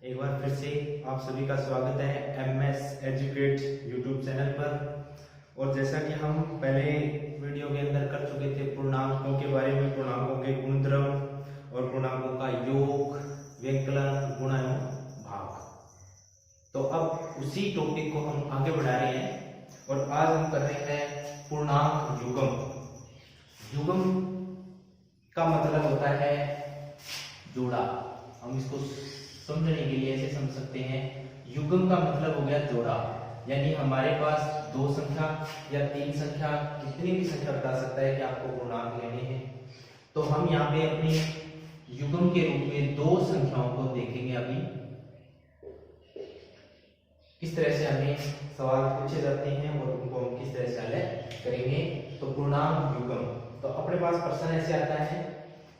एक बार फिर से आप सभी का स्वागत है एमएस एजुकेट यूट्यूब चैनल पर। और जैसा कि हम पहले वीडियो के अंदर कर चुके थे पूर्णांकों के बारे में, पूर्णांकों के गुणधर्म और पूर्णांकों का योग, व्यंकलन, गुणा एवं भाग। तो अब उसी टॉपिक को हम आगे बढ़ा रहे हैं और आज हम कर रहे हैं पूर्णांक युग्म। युग्म का मतलब होता है जोड़ा। हम इसको समझने के लिए ऐसे समझ सकते हैं, युग्म का मतलब हो गया जोड़ा। यानी हमारे पास दो संख्या या तीन संख्या, कितनी भी संख्या बता सकता है कि आपको पूर्णांक लेने हैं। तो हम यहाँ पे अपने युग्म के रूप में दो संख्याओं को देखेंगे। अभी किस तरह से हमें सवाल पूछे जाते हैं और उनको हम किस तरह से हल करेंगे। तो पूर्णांक युग्म, तो अपने पास प्रश्न ऐसे आता है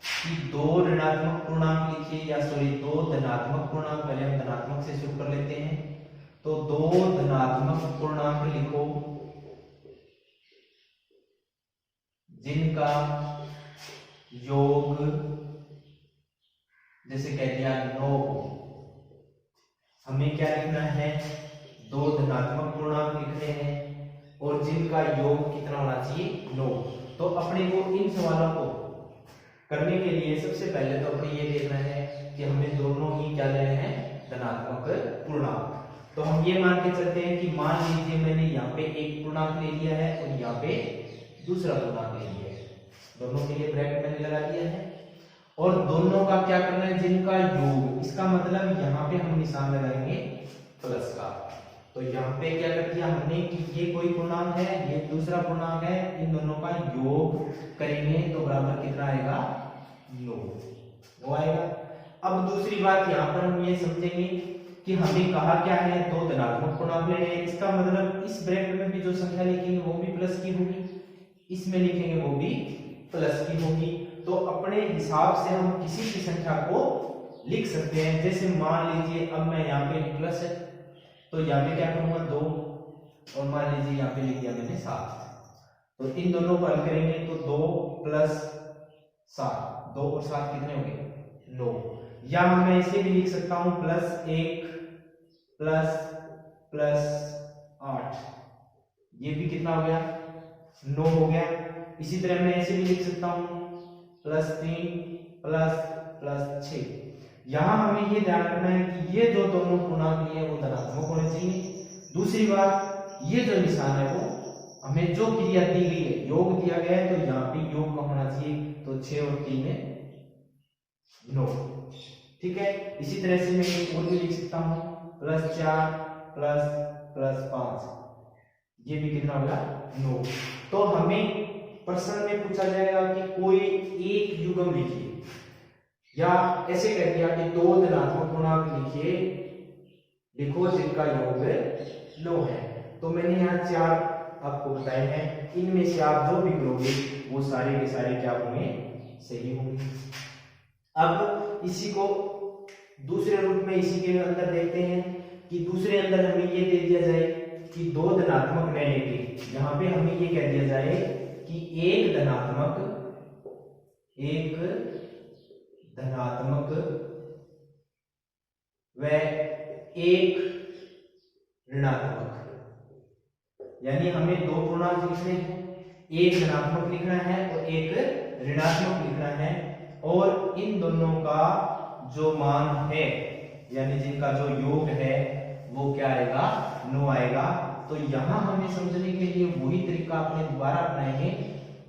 कि दो ऋणात्मक पूर्णांक लिखिए, या सॉरी दो धनात्मक पूर्णांक। पहले हम धनात्मक से शुरू कर लेते हैं। तो दो धनात्मक पूर्णांक लिखो जिनका योग, जैसे कह दिया 9। हमें क्या लिखना है, दो धनात्मक पूर्णांक लिख रहे हैं और जिनका योग कितना होना चाहिए, 9। तो अपने को इन सवालों को करने के लिए सबसे पहले तो अपने ये देखना है कि हमें दोनों ही क्या लेने हैं, धनात्मक पूर्णांक। तो हम ये मान के चलते हैं कि मान लीजिए मैंने यहाँ पे एक पूर्णांक ले लिया है और यहाँ पे दूसरा पूर्णांक ले लिया है। दोनों के लिए ब्रैकेट मैंने लगा दिया है और दोनों का क्या करना है, जिनका योग। इसका मतलब यहाँ पे हम निशान लगाएंगे प्लस का। तो यहाँ पे क्या कर दिया हमने कि ये कोई पूर्णांक है, ये दूसरा पूर्णांक है, इन दोनों का योग करेंगे तो बराबर कितना आएगा, 9 वो आएगा। अब दूसरी बात यहाँ पर हम ये समझेंगे कि हमें कहा क्या है, दो धनात्मक पूर्णांक लेने हैं। इसका मतलब इस ब्रैकेट में भी जो संख्या लिखेंगे वो भी प्लस की होगी, इसमें लिखेंगे वो भी प्लस की होगी। तो अपने हिसाब से हम किसी भी संख्या को लिख सकते हैं। जैसे मान लीजिए अब मैं यहाँ पे प्लस है तो यहाँ पे क्या करूंगा 2, और मान लीजिए यहाँ पे लिख दिया मैंने 7। तो इन दोनों को हल करेंगे तो 2 + 7, 2 और 7 कितने हो गए, 9। या मैं इसे भी लिख सकता हूं +1 + 8, ये भी कितना हो गया, 9 हो गया। इसी तरह मैं ऐसे भी लिख सकता हूं +3 + 6। यहां हमें ये ध्यान रखना है कि ये जो दोनों पूर्णांक लिए वो धनात्मक होने चाहिए। दूसरी बात, ये जो निशान है वो हमें जो क्रिया दी गई है, योग दिया गया है, तो यहाँ पे योग का होना चाहिए। तो 6 और 3 में 9, ठीक है। इसी तरह से मैं एक और भी लिख सकता हूँ +4 + 5, ये भी कितना होगा, 9। तो हमें प्रश्न में पूछा जाएगा कि कोई एक युग्म लिखिए, या ऐसे कर दिया कि दो धनात्मक पूर्णांक लिखिए, लिखो जिनका योग 9 है। तो मैंने यहाँ 4 आपको बताए हैं, इनमें से आप जो भी करोगे वो सारे के सारे क्या होंगे, सही होंगे। अब इसी को दूसरे रूप में इसी के अंदर देखते हैं कि दूसरे अंदर हमें ये दे दिया जाए कि दो धनात्मक न लेके, यहाँ पे हमें ये कह दिया जाए कि एक धनात्मक व एक ऋणात्मक। यानी हमें दो पूर्णांक लिखने हैं, एक धनात्मक लिखना है और एक ऋणात्मक लिखना है, और इन दोनों का जो मान है, यानी जिनका जो योग है वो क्या आएगा, 9 आएगा। तो यहां हमें समझने के लिए वही तरीका आपने दोबारा अपनाएंगे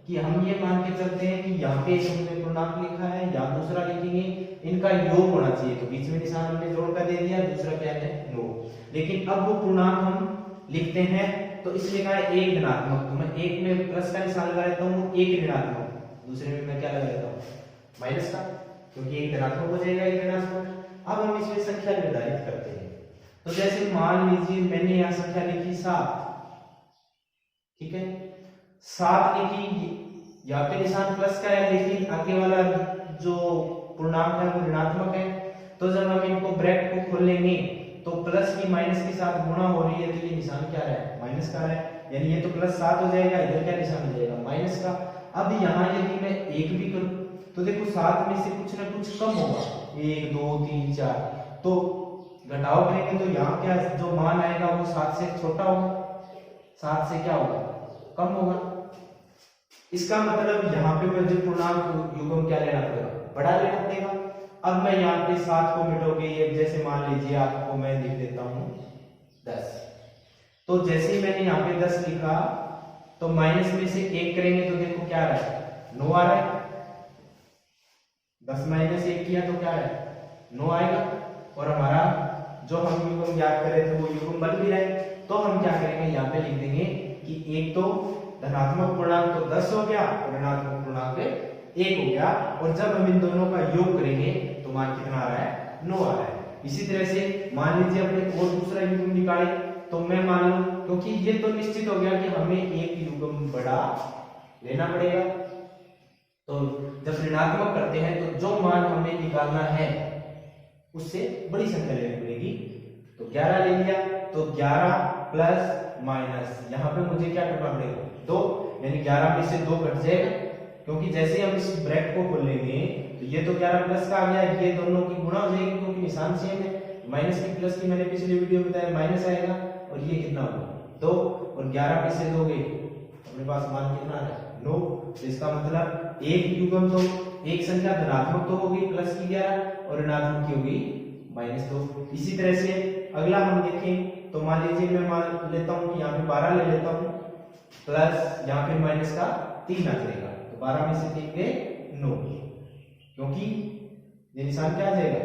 कि हम ये मान के चलते हैं कि यहाँ पे हमने पूर्णांक लिखा है, या दूसरा लिखेंगे, इनका योग होना चाहिए। तो बीच में निशान हमने जोड़ कर दे दिया, दूसरा क्या है, 9। लेकिन अब वो पूर्णांक हम लिखते हैं तो इसमें कहा है एक धनात्मक, तो मैं एक में प्लस का निशान लगा लेता हूँ, एक ऋणात्मक, दूसरे में मैं क्या लगा लेता हूँ, माइनस का, क्योंकि एक धनात्मक हो जाएगा एक ऋणात्मक। अब हम इसमें संख्या निर्धारित करते हैं। तो जैसे मान लीजिए मैंने यहाँ संख्या लिखी 7, ठीक है, 7 लिखी, यहाँ पे निशान प्लस का है, लेकिन आगे वाला जो पूर्णांक है वो ऋणात्मक है। तो जब हम इनको ब्रैकेट को खोल लेंगे तो प्लस की माइनस के साथ गुणा हो रही है, तो ये निशान क्या है, माइनस का है। यानी ये तो +7 हो जाएगा, इधर क्या निशान हो जाएगा, माइनस का। अब यहाँ यदि मैं एक भी करूं तो देखो 7 में से कुछ ना कुछ कम होगा, 1 2 3 4, तो घटाव करेंगे तो यहाँ क्या जो मान आएगा वो 7 से छोटा होगा, 7 से क्या होगा, कम होगा। इसका मतलब यहाँ पे मुझे पूर्णांक युग्म क्या लेना पड़ेगा, बड़ा लेना पड़ेगा। अब मैं यहाँ पे 7 को मिटाओगे, ये जैसे मान लीजिए आपको मैं लिख देता हूँ 10। तो जैसे ही मैंने यहाँ पे 10 लिखा तो माइनस में से 1 करेंगे तो देखो क्या आ रहा है, 9 आ रहा है। 10 माइनस 1 किया तो क्या है, 9 आएगा। और हमारा जो हम युग्म याद कर रहे थे वो युग्म बन भी रहा है। तो हम क्या करेंगे, यहाँ पे लिख देंगे कि एक तो धनात्मक पूर्णांक तो 10 हो गया और ऋणात्मक पूर्णांक 1 हो गया। और जब हम इन दोनों का योग करेंगे तो मान कितना आ रहा है, 9 आ रहा है। इसी तरह से मान लीजिए अपने और दूसरा युग्म निकाले तो मैं मान लूं, क्योंकि ये तो निश्चित हो गया कि हमें एक युग्म बड़ा लेना पड़ेगा। तो जब ऋणात्मक करते हैं तो जो मान हमें निकालना है उससे बड़ी संख्या लेनी पड़ेगी। तो 11 ले लिया, तो 11 प्लस माइनस यहाँ पे मुझे क्या करना पड़ेगा, 2, यानी 11 में से 2 कट जाएगा। क्योंकि जैसे हम इस ब्रैकेट को खोल लेंगे तो ये तो 11 प्लस का आ गया, ये दोनों की गुणा हो जाएगी क्योंकि निशान सेम है। माइनस की प्लस की मैंने पिछले वीडियो में बताया माइनस आएगा। और ये कितना होगा, 2, और 11 में से 2 गए, अपने पास मान कितना आ रहा है, 9। तो इसका मतलब एक युग्म तो एक संख्या धनात्मक तो होगी प्लस की 11 और ऋणात्मक की होगी -2। इसी तरह से अगला हम देखें तो मान लीजिए मैं मान लेता हूं कि यहाँ पे 12 ले लेता हूं प्लस यहाँ पे माइनस का 3 आ जाएगा। तो 12 में से 3 गए 9, क्योंकि ये निशान क्या आ जाएगा,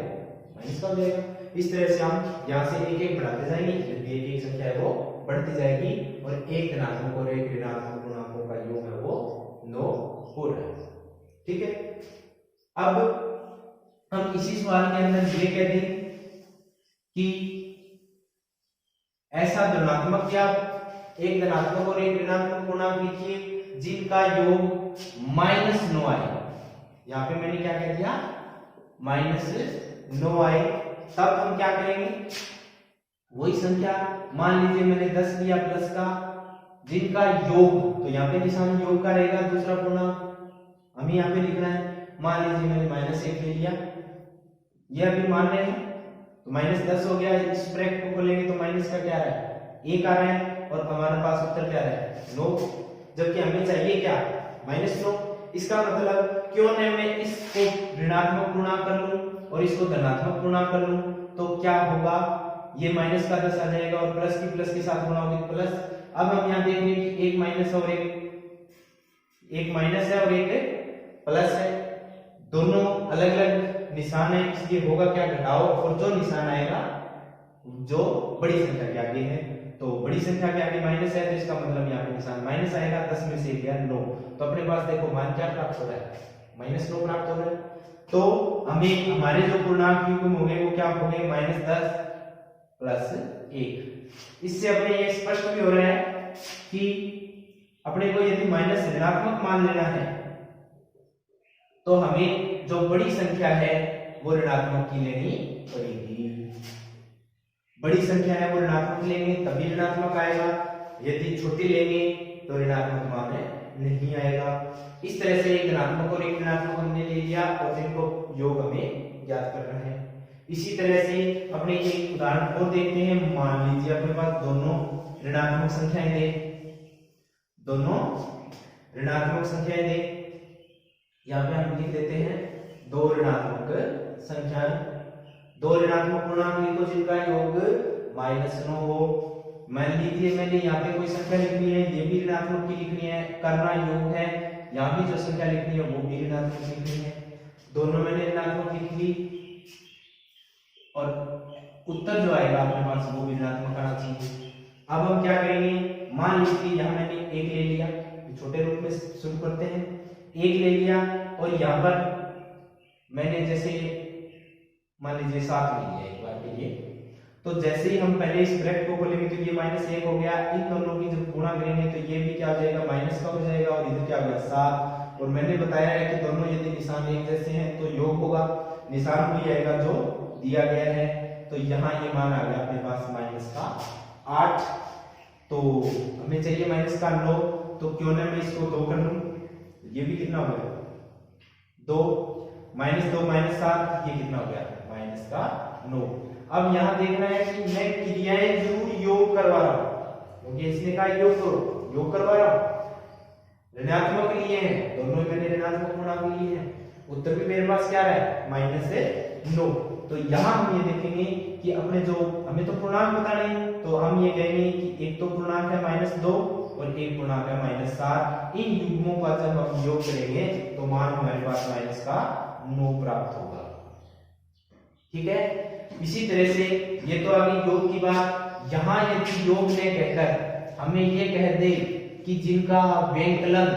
माइनस का हो जाएगा। इस तरह से हम यहाँ से एक एक बढ़ाते जाएंगे, एक एक संख्या है वो बढ़ती जाएगी और एक धनात्मक और एक ऋणात्मक पूर्णांकों का योग है वो 9 हो रहा है। ठीक है, अब हम इसी सवाल के अंदर ये कह दें कि ऐसा धनात्मक या एक धनात्मक और एक ऋणात्मक पूर्णांक लिखिए जिनका योग -9 आए। यहां पे मैंने क्या कह दिया, -9 आए। तब हम क्या करेंगे, वही संख्या मान लीजिए मैंने 10 लिया प्लस का, जिनका योग, तो यहाँ पे निशान योग का रहेगा दूसरा पूर्णांक हमें यहाँ पे लिखना है। मान लीजिए मैंने -1 ले लिया, ये अभी मान रहे हैं तो -10 हो गया। इस ब्रैकेट को खोलेंगे तो माइनस का क्या आ रहा है, 1 आ रहा है और हमारे पास उत्तर क्या आ रहा है, 9। जबकि हमें चाहिए क्या, -9। इसका मतलब क्यों न मैं इसको ऋणात्मक पूर्णांक कर लूं और इसको धनात्मक पूर्णांक कर लूं, तो क्या होगा, ये माइनस का 10 आ जाएगा और प्लस की प्लस के साथ गुणा होगी प्लस। अब हम यहाँ देखेंगे कि एक माइनस और एक माइनस है और एक प्लस है, दोनों अलग अलग निशान है, इसलिए होगा क्या, घटाओ। और जो निशान आएगा जो बड़ी संख्या के आगे है, तो बड़ी संख्या के आगे माइनस है तो इसका मतलब यहाँ पे निशान माइनस आएगा। 10 में से गया 9, तो अपने पास देखो मान क्या प्राप्त हो रहा है, -9 प्राप्त हो रहा है। तो हमें हमारे जो पूर्णांक युग्म हो गए वो क्या हो गए, -10 प्लस 1। इससे अपने ये स्पष्ट भी हो रहा है कि अपने को यदि माइनस ऋणात्मक मान लेना है तो हमें जो बड़ी संख्या है वो ऋणात्मक की लेनी पड़ेगी। बड़ी संख्या है वो ऋणात्मक लेंगे तभी ऋणात्मक आएगा, यदि छोटी लेंगे तो ऋणात्मक मान नहीं आएगा। इस तरह से एक धनात्मक और एक ऋणात्मक हमने ले लिया और जिनको योग हमें ज्ञात करना है। इसी तरह से अपने एक उदाहरण और देखते हैं। मान लीजिए अपने पास दोनों ऋणात्मक संख्याएं दे, दोनों ऋणात्मक संख्याएं दे, यहाँ पे हम लिख देते हैं 2 ऋणात्मक संख्याएं, 2 ऋणात्मक पूर्णांक लिखो जिनका योग -9 हो। मान लीजिए मैंने यहाँ पे कोई संख्या लिखनी है, ये भी ऋणात्मक की लिखनी है, करना योग है, यहाँ भी जो संख्या लिखनी है वो भी ऋणात्मक लिखनी है। दोनों मैंने ऋणात्मक लिख ली और उत्तर जो आएगा अपने पास वो भी ऋणात्मक आना चाहिए। अब हम क्या करेंगे, मान लीजिए यहाँ मैंने 1 ले लिया, छोटे रूप में शुरू करते हैं, 1 ले लिया और यहाँ पर मैंने जैसे मान लीजिए 7 ले लिया एक बार के लिए। तो जैसे ही हम पहले इस ब्रैकेट को खोलेंगे तो ये -1 हो गया, इन दोनों की जब गुणा करेंगे तो ये भी क्या हो जाएगा, माइनस का हो जाएगा और इधर क्या हो गया 7। और मैंने बताया है कि दोनों यदि निशान एक जैसे हैं तो योग होगा, निशान वही आएगा जो दिया गया है। तो यहाँ ये मान आ गया अपने पास -8। तो हमें चाहिए -9, तो क्यों ना मैं इसको 2 कर लूं, ये भी कितना हो गया 2 -2 -7, ये कितना हो गया 9। अब यहाँ देखना है कि मैं क्रियाएं जरूर योग करवा रहा हूं, क्योंकि इसने कहा योग करो, योग करवा रहा हूं। ऋणात्मक लिए हैं, दोनों मैंने ऋणात्मक पूर्णांक लिए हैं। उत्तर भी मेरे पास क्या है, -9। तो यहाँ हम ये देखेंगे कि अपने जो हमें तो पूर्णांक बताने हैं, तो हम ये कहेंगे कि एक तो पूर्णांक है -2 और एक पूर्णांक है -7। इन युग्मों का जब हम योग करेंगे तो मान हमारे पास -9 प्राप्त होगा। ठीक है, इसी तरह से ये तो आ गई योग की बात। यहाँ यदि योग ने कहकर हमें ये कह दे कि जिनका व्यंकलन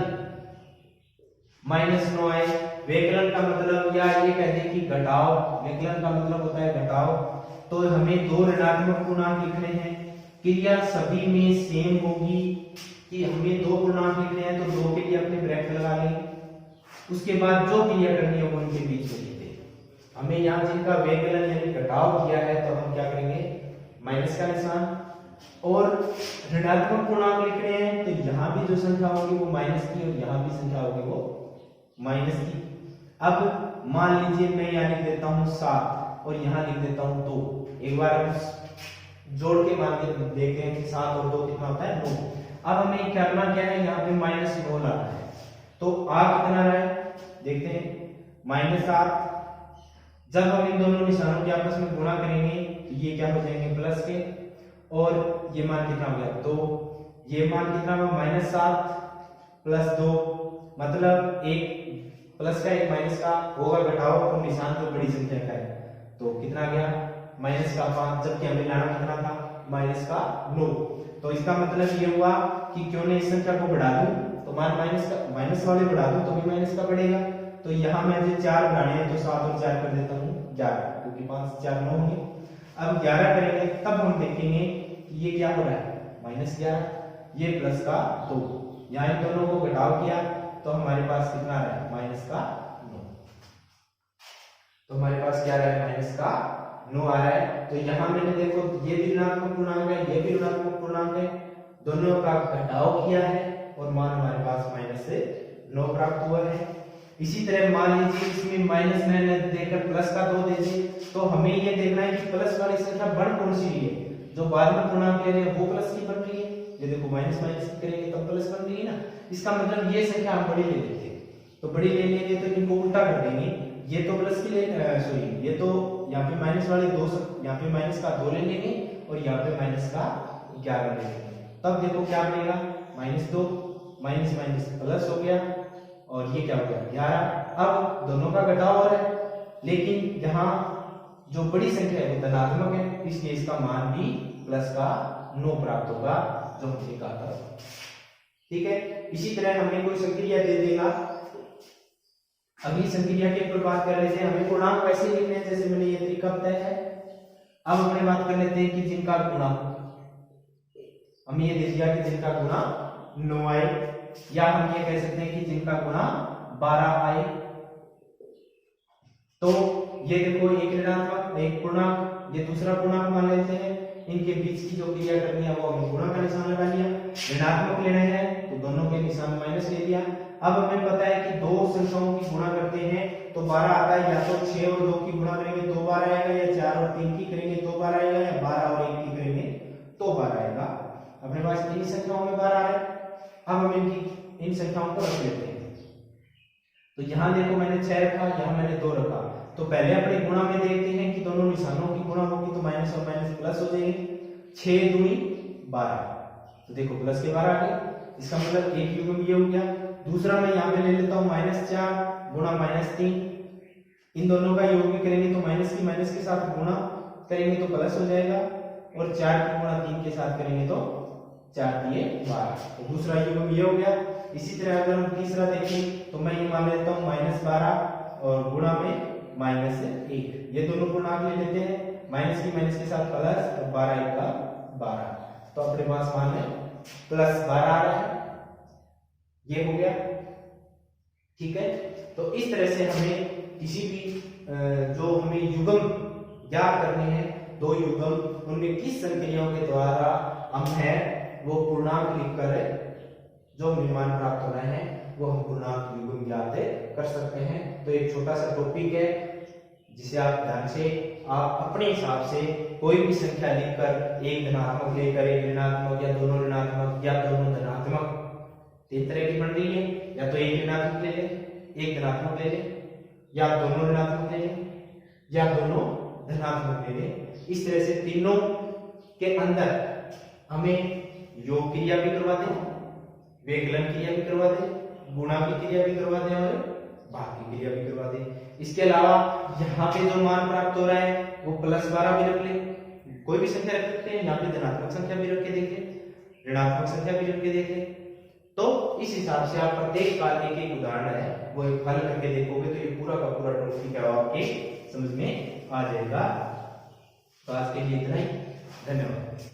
-9 आए, व्यंकलन का मतलब, या ये कह दे कि घटाओ, व्यंकलन का मतलब होता है घटाओ, तो हमें दो ऋणात्मक पूर्णांक लिखने हैं। क्रिया सभी में सेम होगी कि हमें दो पूर्णांक लिखने हैं, तो दो के लिए अपने ब्रैकेट लगा लेंगे। उसके बाद जो क्रिया करनी है वो उनके बीच में लिख दें। हमें यहाँ जिनका व्यंकलन यानी घटाव किया है तो हम क्या करेंगे, माइनस का निशान, और ऋणात्मक पूर्णांक लिख रहे हैं तो यहाँ भी जो संख्या होगी वो माइनस की और यहाँ भी संख्या होगी वो माइनस की। अब मान लीजिए मैं यहाँ लिख देता हूँ 7 और यहाँ लिख देता हूँ 2। एक बार हम जोड़ के मान के देखते हैं कि 7 और 2 कितना होता है, 9। अब हमें करना क्या है, यहाँ पे -9 लाना है, तो आ कितना रहा है देखते हैं, -7। जब हम इन दोनों निशानों के आपस में गुणा करेंगे तो ये क्या हो जाएंगे, प्लस के, और ये मान कितना हो गया, 2। ये मान कितना हुआ, -7 + 2, मतलब एक प्लस का एक माइनस का होगा घटाओ, तो निशान तो बड़ी संख्या का है, तो कितना गया, -5, जबकि हमें लाना कितना था, -9। तो इसका मतलब ये हुआ कि क्यों नहीं इस संख्या को बढ़ा दूं, तो मान माइनस वाले बढ़ा दूं तो भी माइनस का बढ़ेगा। तो यहाँ मैं जो 4 बढ़ाने हैं तो 7 और 4 कर देता हूँ 11, क्योंकि 5 4 9 होंगे। अब 11 करेंगे तब हम देखेंगे कि ये क्या हो रहा है, -11, ये प्लस का 2, यहाँ इन दोनों को घटाव किया तो हमारे पास कितना रहा है, -9। तो हमारे पास क्या रहा है, -9 आ रहा है। तो यहाँ मैंने देखो ये भी ऋणात्मक पूर्णांक है, ये भी ऋणात्मक पूर्णांक है, दोनों का घटाव किया है और मान हमारे पास -9 प्राप्त हुआ है। इसी तरह मान लीजिए इसमें -9 देकर प्लस का 2 दे दे, तो हमें ये देखना है कि प्लस वाली संख्या बढ़ कौन सी रही है, जो बाद में पूर्णांक ले रहे हैं वो प्लस की बन रही है। ये देखो माइनस करेंगे तब प्लस बन रही है ना, इसका मतलब ये संख्या हम बड़ी ले लेते हैं, तो बड़ी ले लेंगे तो इनको उल्टा कर देंगे, ये तो प्लस की ले सॉरी ये तो यहाँ पे माइनस वाले 2, यहाँ पे माइनस का 2 ले लेंगे और यहाँ पे माइनस का 11 ले लेंगे। तब देखो क्या बनेगा, -2 माइनस प्लस हो गया और ये क्या हो गया 11। अब दोनों का घटाव हो रहा है, लेकिन यहाँ जो बड़ी संख्या है वो धनात्मक है, इसलिए इसका मान भी +9 प्राप्त होगा, जो हमने कहा था। ठीक है, इसी तरह हमें कोई संक्रिया दे देगा, अभी संक्रिया के ऊपर बात कर लेते हैं। हमें पूर्णांक वैसे लिखने हैं जैसे मैंने ये तरीका बताया है। अब हमने बात कर लेते हैं कि जिनका गुणा, हमें ये दे दिया कि जिनका गुणा 9 आए, या हम ये कह सकते हैं कि जिनका गुणा 12 आए। तो ये देखो एक ऋणात्मक एक पूर्णांक, ये दूसरा पूर्णांक मान लेते हैं, इनके बीच की जो क्रिया करनी है वो हमें गुणा का निशान लगा लिया। ऋणात्मक लेना है तो दोनों के निशान माइनस ले लिया। अब हमें पता है कि दो संख्याओं की गुणा करते हैं तो 12 आता है, या तो 6 और 2 की गुणा करेंगे 2 बार आएगा, या 4 और 3 की करेंगे 2 बार आएगा, या 12 और 1 की करेंगे 2 बार आएगा। अपने पास तीन संख्याओं में 12 आ रहा है। अब हम इनकी इन संख्याओं को रख लेते हैं। तो यहाँ देखो मैंने 6 रखा, यहाँ मैंने 2 रखा। तो पहले अपने गुणा में देखते हैं कि दोनों निशानों की गुणा होगी तो माइनस और माइनस प्लस हो जाएगी। 6 दूनी 12, तो देखो प्लस के 12 आ गए, इसका मतलब एक युग्म ये हो गया। दूसरा मैं यहाँ पे ले लेता हूँ -4 गुणा -3, इन दोनों का योग भी करेंगे तो माइनस के साथ गुणा करेंगे तो प्लस हो जाएगा, और 4 की गुणा 3 के साथ करेंगे तो 4 दिए 12, तो दूसरा युग्म ये हो गया। इसी तरह अगर हम तीसरा देखें तो मैं ये मान लेता हूँ -12 और गुणा में -1, ये दोनों पूर्णांक ले लेते हैं, माइनस के साथ प्लस, और 12 1 का 12, तो अपने पास मान है +12 आ रहा है, ये हो गया। ठीक है, तो इस तरह से हमें किसी भी जो हमें युग्म ज्ञात करने हैं, दो युग्म, उनमें किस संक्रियाओं के द्वारा हम है वो पूर्णांक लिखकर जो मान प्राप्त होना है वो हम पूर्णांक युग्म ज्ञात कर सकते हैं। तो एक छोटा सा टॉपिक है, जिसे आप ध्यान से आप अपने हिसाब से कोई भी संख्या लिखकर एक धनात्मक लेकर एक ऋणात्मक या दोनों ऋणात्मक या दोनों धनात्मक, तीन तरह की बन रही है, या तो एक ऋणात्मक ले ले, एक धनात्मक ले ले, या दोनों ऋणात्मक ले ले, या दोनों धनात्मक ले ले। इस तरह से तीनों के अंदर हमें योग क्रिया भी करवा दें, व्यकलन क्रिया भी करवा दें, गुणा की क्रिया भी करवा दें और भाग की क्रिया भी करवा दें। इसके अलावा यहाँ पे जो मान प्राप्त हो रहा है वो +12 भी रख ले, कोई भी संख्या रख सकते हैं, यहाँ पे धनात्मक संख्या भी रख के देख ले, ऋणात्मक संख्या भी रख के देख ले। तो इस हिसाब से आप प्रत्येक का एक एक उदाहरण है वो हल करके देखोगे तो ये पूरा का पूरा टॉपिक है आपके समझ में आ जाएगा। तो आज के लिए इतना ही, धन्यवाद।